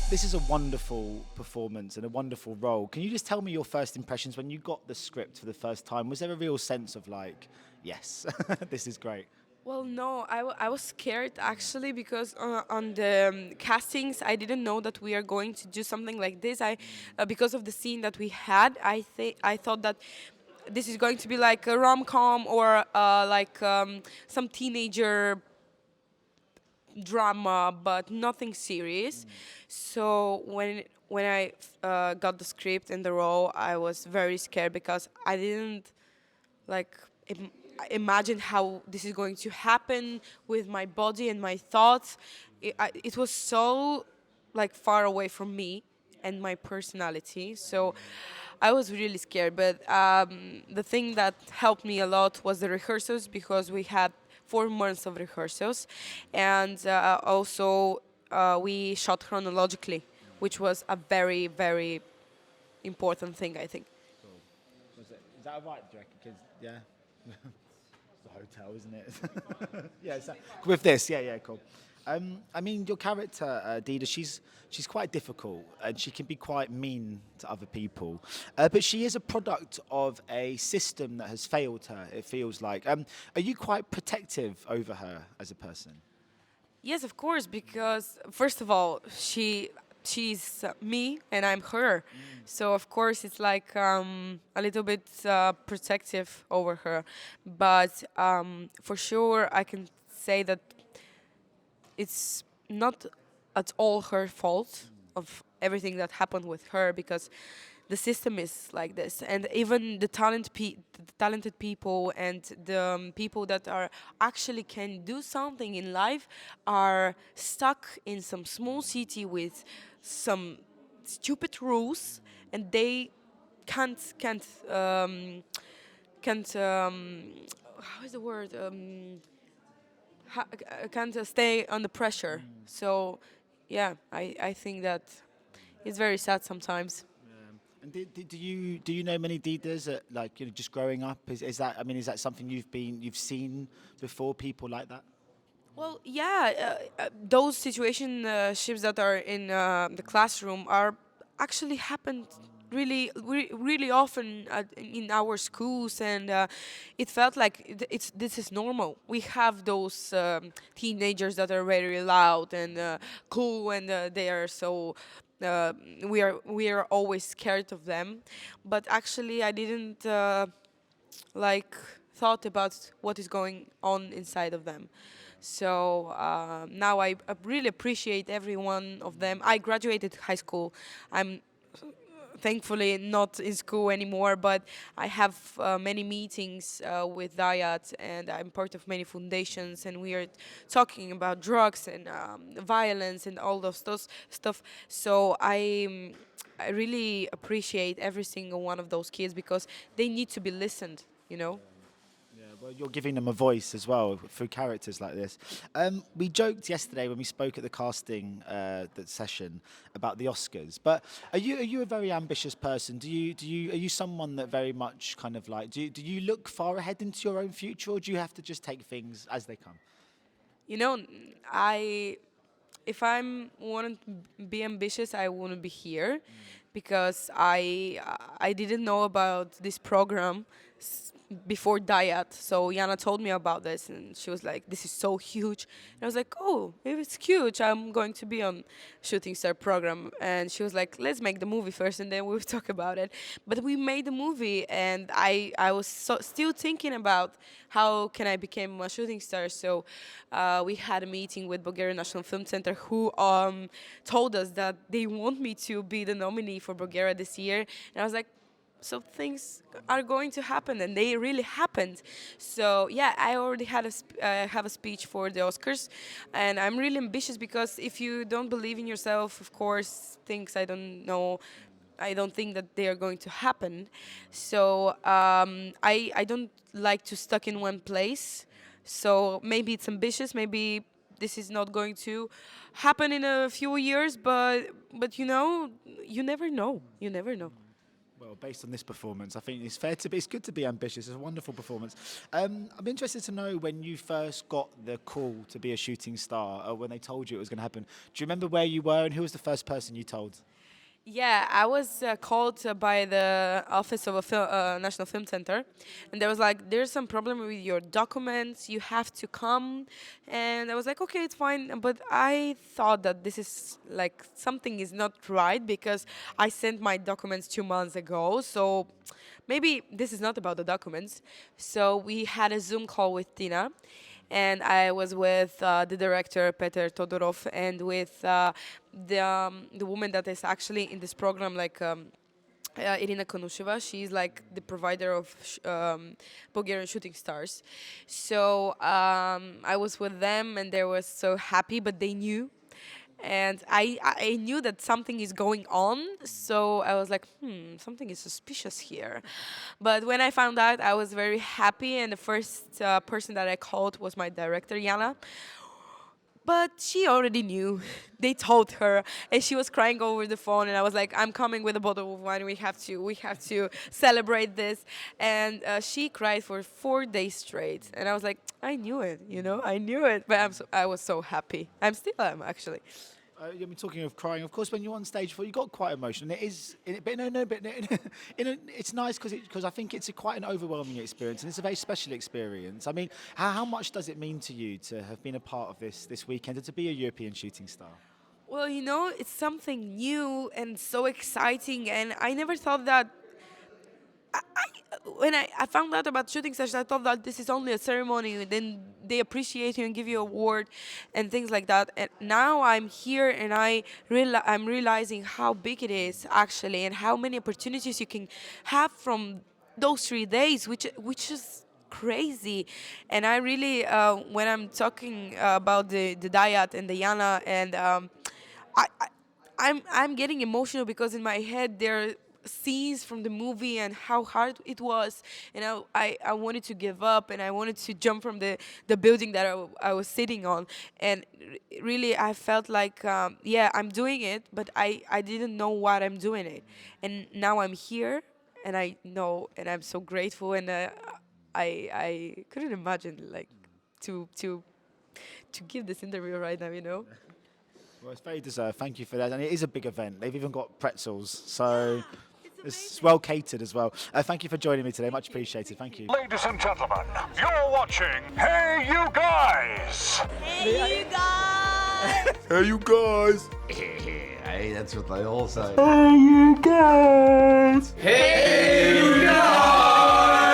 This is a wonderful performance and a wonderful role. Can you just tell me your first impressions when you got the script for the first time? Was there a real sense of like, yes, this is great? Well, no, I was scared actually because on the castings I didn't know that we are going to do something like this. Because of the scene that we had, I thought that this is going to be like a rom-com or like some teenager drama, but nothing serious. So when I got the script and the role, I was very scared because I didn't like imagine how this is going to happen with my body and my thoughts. It was so like far away from me and my personality. So I was really scared. But the thing that helped me a lot was the rehearsals because we had 4 months of rehearsals, and also we shot chronologically, which was a very very important thing, I think. Is that right, do you reckon? 'Cause, yeah. It's the hotel, isn't it? Yeah, so, with this, yeah, cool. I mean, your character, Dida, she's quite difficult and she can be quite mean to other people. But she is a product of a system that has failed her, it feels like. Are you quite protective over her as a person? Yes, of course, because first of all, she's me and I'm her, so of course it's like a little bit protective over her. But for sure, I can say that it's not at all her fault of everything that happened with her because the system is like this, and even the talented people and the people that are actually can do something in life are stuck in some small city with some stupid rules, and they can't how is the word can't stay under pressure. So yeah, I think that it's very sad sometimes. And do you know many Didas that, like, you know, just growing up? Is that, I mean, is that something you've seen before, people like that? Well, yeah, those situationships that are in the classroom are actually happened really often in our schools, and it felt like it's this is normal. We have those teenagers that are very loud and cool, and they are so. Uh, we are always scared of them, but actually, I didn't like thought about what is going on inside of them. So now I really appreciate every one of them. I graduated high school. I'm thankfully not in school anymore, but I have many meetings with Dayat, and I'm part of many foundations, and we are talking about drugs and violence and all those stuff. So I really appreciate every single one of those kids because they need to be listened, you know. Yeah, well, you're giving them a voice as well through characters like this. We joked yesterday when we spoke at the casting that session about the Oscars. But are you a very ambitious person? Are you someone that very much kind of like do you look far ahead into your own future, or do you have to just take things as they come? You know, I if I'm want to be ambitious, I want to be here because I didn't know about this program before Diet. So Éanna told me about this, and she was like, "This is so huge." And I was like, "Oh, if it's huge, I'm going to be on Shooting Star program." And she was like, "Let's make the movie first, and then we'll talk about it." But we made the movie, and I was still thinking about how can I become a shooting star. So we had a meeting with Bulgarian National Film Center, who told us that they want me to be the nominee for Bulgaria this year. And I was like, so things are going to happen, and they really happened. So yeah, I already have a speech for the Oscars, and I'm really ambitious because if you don't believe in yourself, of course, things I don't know. I don't think that they are going to happen. So I don't like to stuck in one place. So maybe it's ambitious. Maybe this is not going to happen in a few years. But you know, you never know. You never know. Well, based on this performance, I think it's fair to be. It's good to be ambitious. It's a wonderful performance. I'm interested to know when you first got the call to be a shooting star, when they told you it was going to happen. Do you remember where you were and who was the first person you told? Yeah, I was called by the office of a National Film Center, and there was like, there's some problem with your documents, you have to come, and I was like, okay, it's fine, but I thought that this is like, something is not right, because I sent my documents 2 months ago, so maybe this is not about the documents. So we had a Zoom call with Tina, and I was with the director Peter Todorov and with the woman that is actually in this program, like Irina Konusheva. She's like the provider of Bulgarian Shooting Stars. So I was with them, and they were so happy, but they knew. And I knew that something is going on, so I was like, something is suspicious here. But when I found out, I was very happy, and the first person that I called was my director, Éanna. But she already knew. They told her, and she was crying over the phone. And I was like, "I'm coming with a bottle of wine. We have to celebrate this." And she cried for 4 days straight. And I was like, "I knew it, I knew it." But I was so happy. I still am, actually. You've been talking of crying. Of course, when you're on stage, you got quite emotional. It's nice because I think it's quite an overwhelming experience, and it's a very special experience. I mean, how much does it mean to you to have been a part of this weekend and to be a European shooting star? Well, it's something new and so exciting, and I never thought that. When I found out about shooting sessions, I thought that this is only a ceremony, and then they appreciate you and give you an award and things like that. And now I'm here, and I'm realizing how big it is actually, and how many opportunities you can have from those 3 days, which is crazy. And I really, when I'm talking about the diet and the Éanna, and I'm getting emotional, because in my head there are scenes from the movie and how hard it was, and I wanted to give up, and I wanted to jump from the building that I was sitting on. And really I felt like I'm doing it, but I didn't know what I'm doing it. And now I'm here, and I know, and I'm so grateful, and I couldn't imagine like to give this interview right now. Well, it's very deserved. Thank you for that. And it is a big event. They've even got pretzels. So it's well catered as well. Thank you for joining me today. Much appreciated. Thank you. Ladies and gentlemen, you're watching Hey You Guys! Hey, you guys! Hey, you guys. Hey, that's what they all say. Hey, you guys. Hey, you guys!